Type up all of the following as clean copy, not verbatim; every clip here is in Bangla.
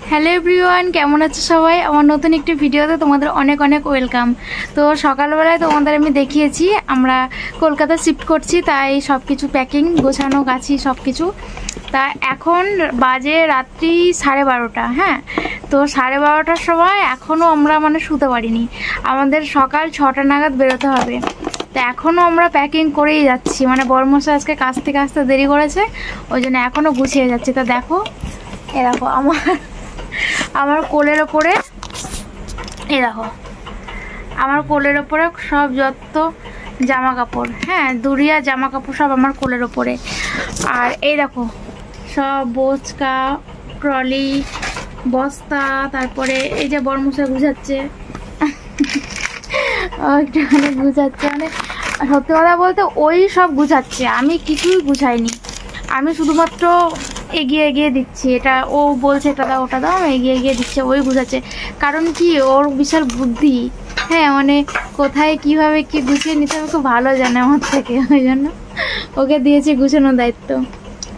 হ্যালো এভরিওয়ান, কেমন আছো সবাই? আমার নতুন একটি ভিডিওতে তোমাদের অনেক অনেক ওয়েলকাম। তো সকালবেলায় তোমাদের আমি দেখিয়েছি আমরা কলকাতা শিফট করছি, তাই সব কিছু প্যাকিং গোছানো গাছি সব কিছু। তা এখন বাজে রাত্রি 12:30। হ্যাঁ, তো 12:30টার সময় এখনও আমরা শুতে পারিনি। আমাদের সকাল 6টা নাগাদ বেরোতে হবে। তো এখনও আমরা প্যাকিং করেই যাচ্ছি, বড়মশাই আজকে কাজ থেকে আসতে দেরি করেছে, ওই জন্য এখনও গুছিয়ে যাচ্ছি। তা দেখো, এ দেখো আমার কোলের ওপরে, আমার কোলের ওপরে সব যত জামা কাপড়, হ্যাঁ দুরিয়া জামা কাপড় সব আমার কোলের ওপরে। আর এই দেখো সব বোচকা, ট্রলি, বস্তা, তারপরে এই যে বড়মশাই গুছাচ্ছে গুছাচ্ছে, সত্যি কথা বলতে ওই সব গুছাচ্ছে, আমি কিছুই গুছাইনি। আমি শুধুমাত্র এগিয়ে এগিয়ে দিচ্ছি, এটা ও বলছে এটা দাও ওটা দাও, আমি এগিয়ে এগিয়ে দিচ্ছে, ওই গুছাচ্ছে। কারণ কি, ওর বিশাল বুদ্ধি, হ্যাঁ কোথায় কিভাবে কি গুছিয়ে নিতে হবে খুব ভালো জানে আমার থেকে, ওই জন্য ওকে দিয়েছি গুছানোর দায়িত্ব।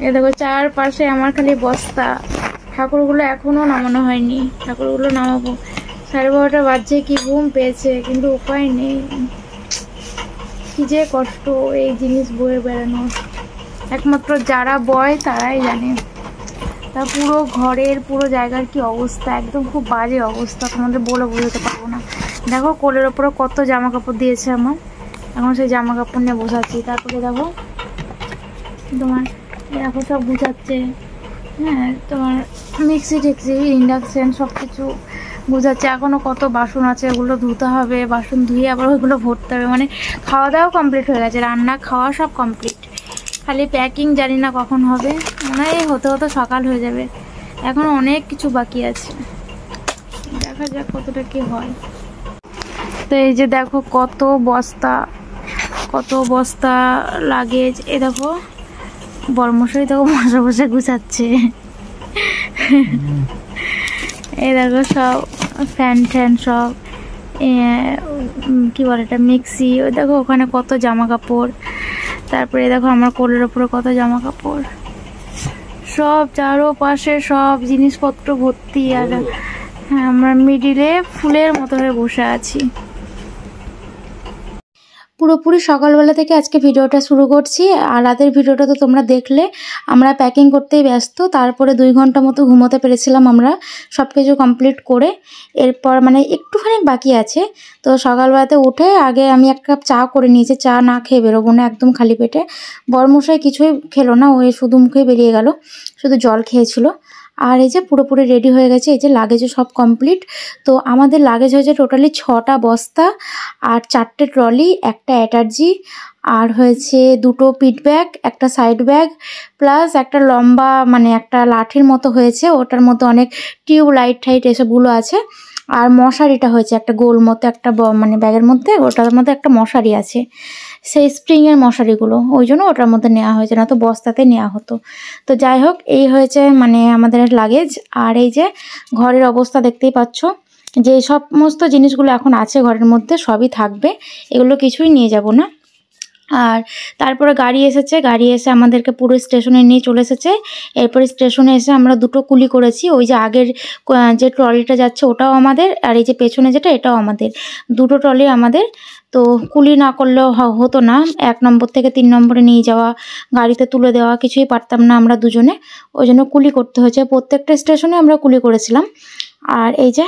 এ দেখো চারপাশে আমার খালি বস্তা। ঠাকুরগুলো এখনও নামানো হয়নি, ঠাকুরগুলো নামাবো। 12:30 বাজছে, কি ঘুম পেয়েছে, কিন্তু উপায় নেই। কি যে কষ্ট এই জিনিস বয়ে বেড়ানো, একমাত্র যারা বয় তারাই জানে। তা পুরো ঘরের পুরো জায়গার কি অবস্থা, একদম খুব বাজে অবস্থা, তোমাদের বলে বোঝাতে পারবো না। দেখো কোলের ওপরে কত জামা কাপড় দিয়েছে আমার, এখন সেই জামা কাপড় নিয়ে বসাচ্ছি। তারপরে দেখো তোমার দেখো সব গুছাচ্ছে, হ্যাঁ তোমার মিক্সি টিক্সি ইন্ডাকশান সব কিছু গুছাচ্ছে। এখনও কত বাসন আছে, ওগুলো ধুতে হবে, বাসন ধুয়ে আবার ওইগুলো ভরতে হবে। খাওয়া দাওয়া কমপ্লিট হয়ে গেছে, রান্না খাওয়া সব কমপ্লিট, খালি প্যাকিং জানি না কখন হবে, মনে হয় হতে হতে সকাল হয়ে যাবে। এখন অনেক কিছু বাকি আছে, দেখা যাক কতটা কি হয়। তো এই যে দেখো কত বস্তা লাগেজ। এ দেখো বড়মশাই দেখো বসে বসে গুছাচ্ছে। এই দেখো সব ফ্যান সব কি বলে এটা, মিক্সি। ওই দেখো ওখানে কত জামা কাপড়। তারপরে দেখো আমার কোলের ওপরে কত জামা কাপড়, সব চারোপাশে সব জিনিসপত্র ভর্তি। আর হ্যাঁ, আমরা মিডিলে ফুলের মতো হয়ে বসে আছি। পুরোপুরি সকালবেলা থেকে আজকে ভিডিওটা শুরু করছি। আর রাতের ভিডিওটা তো তোমরা দেখলে, আমরা প্যাকিং করতেই ব্যস্ত। তারপরে 2 ঘন্টা মতো ঘুমোতে পেরেছিলাম আমরা সব কিছু কমপ্লিট করে। এরপর একটুখানি বাকি আছে। তো সকালবেলাতে উঠে আগে আমি 1 কাপ চা করে নিয়েছি, চা না খেয়ে বেরোবো না একদম খালি পেটে। বড়মশাই কিছুই খেলো না, ওই শুধু মুখে বেরিয়ে গেল, শুধু জল খেয়েছিল। আর এই যে পুরোপুরি রেডি হয়ে গেছে, এই যে লাগেজও সব কমপ্লিট। তো আমাদের লাগেজ হয়েছে টোটালি 6টা বস্তা, আর 4টে ট্রলি, একটা অ্যাটার্জি, আর হয়েছে 2টো পিট ব্যাগ, একটা সাইড ব্যাগ, প্লাস একটা লম্বা একটা লাঠির মতো হয়েছে, ওটার মধ্যে অনেক টিউব লাইট এসবগুলো আছে। আর মশারিটা হয়েছে একটা গোল মতো, একটা ব্যাগের মধ্যে, ওটার মধ্যে একটা মশারি আছে, সেই স্প্রিংয়ের মশারিগুলো, ওই জন্য ওটার মধ্যে নেওয়া হয়েছে, না তো বস্তাতে নেওয়া হতো। তো যাই হোক, এই হয়েছে আমাদের লাগেজ। আর এই যে ঘরের অবস্থা দেখতেই পাচ্ছ, যে সমস্ত জিনিসগুলো এখন আছে ঘরের মধ্যে সবই থাকবে, এগুলো কিছুই নিয়ে যাব না। আর তারপরে গাড়ি এসে আমাদেরকে পুরো স্টেশনে নিয়ে চলে এসেছে। এরপরে স্টেশনে এসে আমরা 2টো কুলি করেছি, ওই যে আগের যে ট্রলিটা যাচ্ছে ওটাও আমাদের, আর এই যে পেছনে যেটা এটাও আমাদের, 2টো ট্রলি আমাদের। তো কুলি না করলেও হতো না, 1 নম্বর থেকে 3 নম্বরে নিয়ে যাওয়া, গাড়িতে তুলে দেওয়া কিছুই পারতাম না আমরা দুজনে, ওই জন্য কুলি করতে হয়েছে। প্রত্যেকটা স্টেশনে আমরা কুলি করেছিলাম। আর এই যে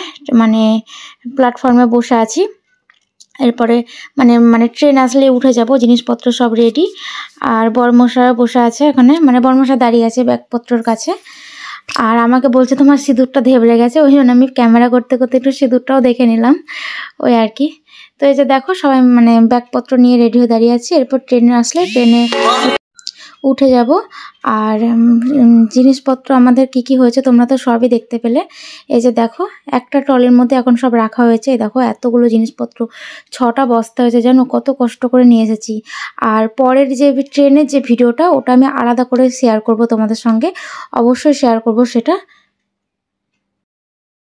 প্ল্যাটফর্মে বসে আছি, এরপরে ট্রেন আসলে উঠে যাব, জিনিসপত্র সব রেডি। আর বড়মশাই বসে আছে এখানে, বড়মশাই দাঁড়িয়ে আছে ব্যাগপত্রর কাছে। আর আমাকে বলছে তোমার সিঁদুরটা ধেবড়ে গেছে, ওই জন্য আমি ক্যামেরা করতে করতে একটু সিঁদুরটাও দেখে নিলাম, ওই আর কি। তো এই যে দেখো সবাই ব্যাগপত্র নিয়ে রেডি হয়ে দাঁড়িয়ে আছি। এরপর ট্রেনে আসলে ট্রেনে উঠে যাব। আর জিনিসপত্র আমাদের কি হয়েছে তোমরা তো সবই দেখতে পেলে। এই যে দেখো একটা ট্রলির মধ্যে এখন সব রাখা হয়েছে, এই দেখো এতগুলো জিনিসপত্র, 6টা বস্তা হয়েছে, জানো কত কষ্ট করে নিয়ে এসেছি। আর পরের যে ট্রেনের যে ভিডিওটা, ওটা আমি আলাদা করে শেয়ার করব তোমাদের সঙ্গে, অবশ্যই শেয়ার করব সেটা।